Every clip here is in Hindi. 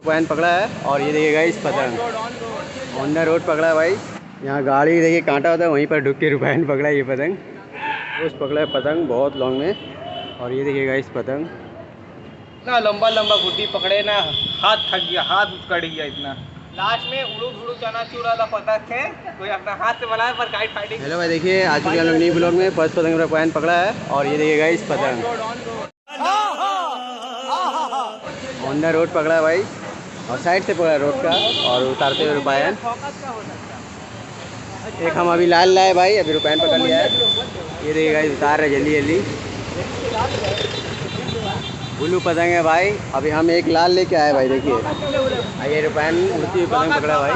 पॉइंट पकड़ा है और ये देखिएगा इस पतंग ऑन द रोड पकड़ा है भाई। यहाँ गाड़ी देखिए कांटा होता है वहीं पर ढुक के रुपैन पकड़ा है ये पतंग। रोज पकड़ा है पतंग बहुत लॉन्ग में। और ये देखिएगा इस पतंग इतना लंबा लंबा गुड्डी पकड़े ना, हाथ थक गया, हाथ कट गया इतना। लास्ट में उड़ू धुड़ू चनाचूर वाला पतंग है, कोई अपना हाथ से बनाया पर काइट फाइटिंग। हेलो भाई, देखिए आज चुके हम लोग न्यू ब्लॉग में। फर्स्ट पतंग पॉइंट पकड़ा है और ये देखिएगा इस पतंग ऑन द रोड पकड़ा है भाई और साइड से पकड़ा है रोड का और उतारते हुए रुपैन। एक हम अभी लाल लाए भाई, अभी रुपैन पकड़ लिया है। ये देखिएगा उतार रहे जल्दी जल्दी। ब्लू पतंग है भाई, अभी हम एक लाल लेके आए भाई। देखिए ये रुपैन उड़ती हुई पतंग पकड़ा भाई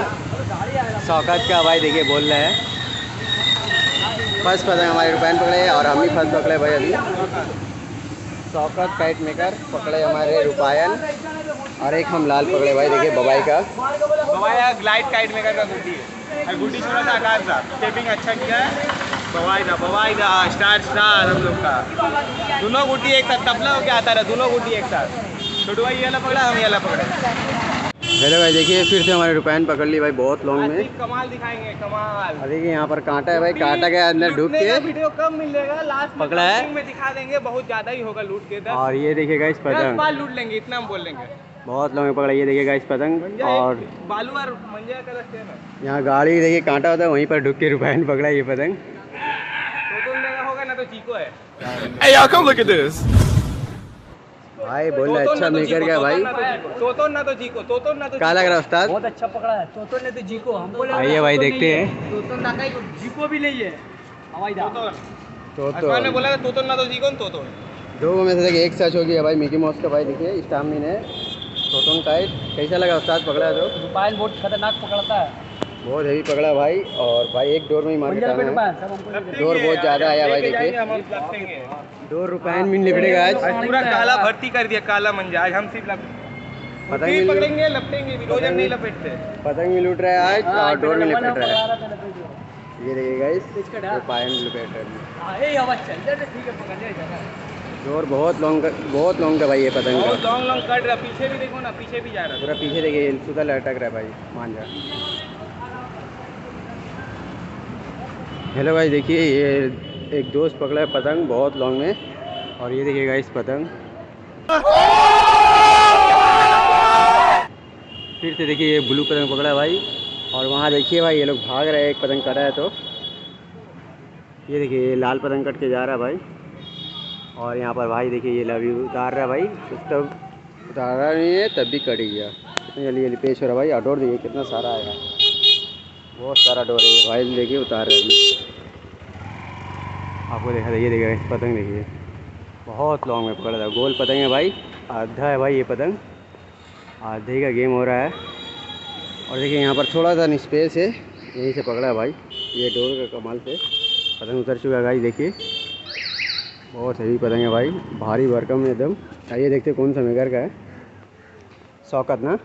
शौकत का भाई। देखिए बोल रहे हैं फर्स्ट पतंग हमारे रुपैन पकड़े और हम ही फर्स्ट पकड़े भाई। अभी शौकत काइट मेकर पकड़े हमारे रुपैन और एक हम लाल पकड़े भाई। देखिए बबाई का ग्लाइड काइट मेकर का गुड्डी है और गुड्डी थोड़ा सा आकार था, शेपिंग अच्छा किया है। बवाई दा स्टार हम लोग का दोनों गुड्डी एक साथ तबला हो गया आता रहा, दोनों गुड्डी एक साथ। छोटू भाई ये वाला पकड़ा, हम ये वाला पकड़े। हेलो भाई, देखिए फिर से हमारे रुपैन पकड़ ली भाई बहुत लॉन्ग में। कमाल दिखाएंगे, कमाल। देखिए यहाँ पर कांटा है भाई, कांटा के अंदर ढुक के वीडियो कम मिलेगा, लास्ट पकड़ा है में दिखा देंगे, बहुत ज्यादा ही होगा लूट के। और ये देखिएगा इस पतंग बाल लूट लेंगे, इतना हम बोल लेंगे। बहुत लॉन्ग में पकड़ा। ये देखिएगा इस पतंग और बालू और मंजा का रखते हैं ना, यहाँ गाड़ी देखिए कांटा होता है वहीं पर ढुक के रुपैन पकड़ा ये पतंग। तो होगा ना तो चीको है। Hey y'all, come look at this. भाई बोल रहे अच्छा मेकर क्या भाई। तोतो ना तो जीको, तोतो ना तो क्या लग रहा है उस्ताद? बहुत अच्छा पकड़ा है। तोतो ने तो जीको, हम बोले आइए भाई देखते हैं। तोतो ना का जीको भी नहीं है हवाई जहाज। तो ने बोला तोतो ना तो जीको, तोतो दो में से देखिए एक सच हो गया भाई मिकी माउस का भाई। देखिए स्टामिन है टोटन काइट। कैसा लगा उस्ताद पकड़ा है तो? रुपैन बहुत खतरनाक पकड़ता है, बहुत हेवी पकड़ा भाई। और भाई एक डोर में ही मार के टांगा है। डोर बहुत ज़्यादा आया भाई। देखिए डोर रुपैन भी लिपटेगा आज। पूरा काला भर्ती कर दिया, काला मंजा। आज हम सिर्फ पतंग पकड़ेंगे, लपटेंगे भी, रोज हम नहीं लपेटते। पतंग भी लूट रहा है आज और डोर में लिपट रहा है। ये देखिएगा इस रुपैन लिपट रहा है। डोर बहुत लॉन्ग का भाई ये पतंग का। बहुत लॉन्ग कट रहा, पीछे भी देखो ना, पीछे भी जा रहा है पूरा पीछे देखिए सुधा लटक रहा है भाई मान जा। हेलो भाई, देखिए ये एक दोस्त पकड़ा है पतंग बहुत लॉन्ग में और ये देखिएगा इस पतंग। फिर से देखिए ये ब्लू पतंग पकड़ा है भाई और वहाँ देखिए भाई ये लोग भाग रहे हैं। एक पतंग कटा है तो ये देखिए ये लाल पतंग कट के जा रहा है भाई। और यहाँ पर भाई देखिए ये लवी उतार रहा है भाई, तब उतारा नहीं है तब भी कट गया। कितनी जल्दी जल्दी पेश हो रहा है भाई। और डोर देखिए कितना सारा आया, बहुत सारा डोर है भाई। देखिए उतार रहे हैं, आपको देखा देखिए देखिए इस पतंग देखिए बहुत लॉन्ग में पकड़ा था। गोल पतंग है भाई, आधा है भाई ये पतंग, आधे का गेम हो रहा है। और देखिए यहाँ पर थोड़ा सा स्पेस है, यहीं से पकड़ा है भाई। ये डोर का कमाल से पतंग उतर चुका है भाई। देखिए बहुत हेवी पतंग है भाई, भारी भरकम है एकदम। आइए देखते कौन सा मेकर का है। शौकत ना,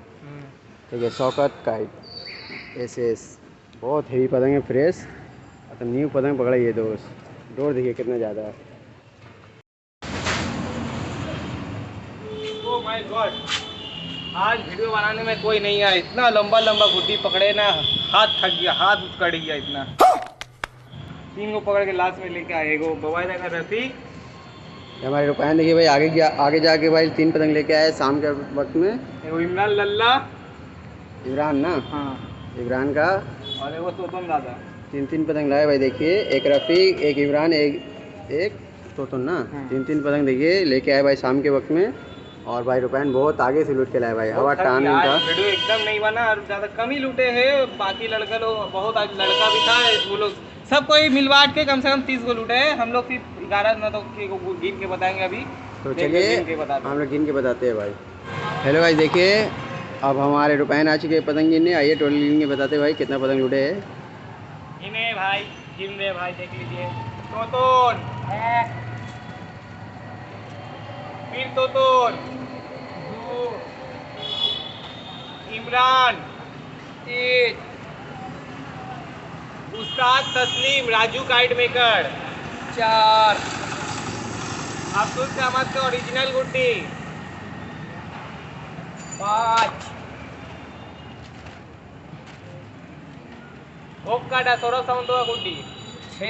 ठीक है शौकत काइट एस। बहुत हेवी पतंग है, फ्रेश मतलब न्यू पतंग पकड़ा ये दोस्त। डोर देखिए कितना ज़्यादा है। ओह माय गॉड, आज वीडियो बनाने में कोई नहीं आया। इतना लंबा लंबा गुड्डी पकड़े ना, हाथ थक गया, हाथ कट गया इतना। 3 को पकड़ के लास्ट में लेके आए। एगो बवाइदा का रफी, हमारे रुपैन देखिए भाई आगे जाके भाई 3 पतंग लेके आए शाम के वक्त में। एगो इमरान लल्ला, इमरान ना, हाँ, इमरान का, और एगो तोतम दादा। 3 पतंग लाए भाई। देखिए एक रफ़ीक, एक इमरान, एक तोतन ना, 3 पतंग देखिए लेके आए भाई शाम के वक्त में। और भाई रुपैन बहुत आगे से लूट के लाए भाई। हवा टान का वीडियो एकदम नहीं बना और ज़्यादा कम ही लूटे हैं। बाकी लड़का लोग बहुत, आज लड़का भी था, वो लोग सब कोई मिलवाट के कम से कम 30 को लूटे हैं। हम लोग सिर्फ 11 ना तो गिन के बताएंगे अभी। तो चलिए हम लोग गिन के बताते हैं भाई। हेलो भाई, देखिए अब हमारे रुपैन आ चुके हैं पतंग गिनने। आइए टोटल गिन के बताते भाई कितना पतंग लूटे हैं। गिने भाई, गिन रहे भाई, देख लीजिए। तोतोन, फिर तोतोन, इमरान, उस्ताद तस्लीम, राजू काइट मेकर 4, अब्दुल समद का ओरिजिनल गुड्डी 5, होक्काडा सौरभ सावंत का गुड्डी 6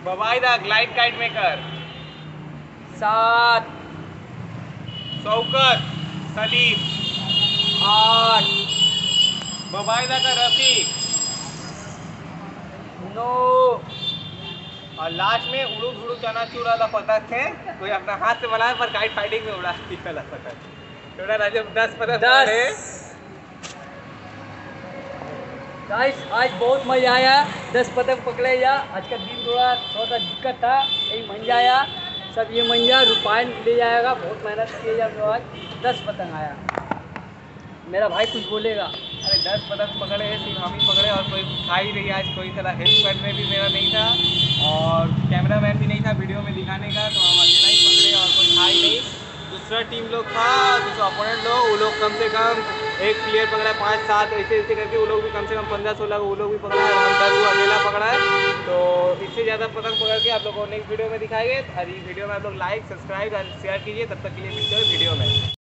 Babaida glide kite maker 7 Shaukat Salim 8 Babaida का रफीक 9 और लास्ट में उड़ू धुड़ू चनाचूर वाला पतंग है कोई अपना हाथ से बनाया पर काइट फाइटिंग में उड़ा वाला पतंग थोड़ा राजू 10 पतंग 10 गाइस आज बहुत मजा आया 10 पतंग पकड़े या आज का दिन थोड़ा सा दिक्कत था यही मंजा आया सब ये मंजा रुपायन ले जाएगा बहुत मेहनत किए जा आज 10 पतंग आया मेरा भाई कुछ बोलेगा अरे 10 पतंग पकड़े हैं सिर्फ हम ही पकड़े और कोई था ही नहीं आज कोई थोड़ा हेल्प करने भी मेरा नहीं था और कैमरामैन भी नहीं था वीडियो में दिखाने का तो हम अकेला ही पकड़े और कोई था ही नहीं दूसरा टीम लोग था दूसरा अपोनेंट लोग वो लोग कम से कम एक प्लेयर पकड़ा है 5-7 ऐसे ऐसे करके वो लोग भी कम से कम 15-16 वो लोग भी पकड़ा है हम 10 को अकेला पकड़ा है तो इससे ज़्यादा पतंग पकड़ के आप लोगों को नेक्स्ट वीडियो में दिखाएंगे और इस वीडियो में आप लोग लाइक सब्सक्राइब और शेयर कीजिए तब तक के लिए मिलते हैं वीडियो में।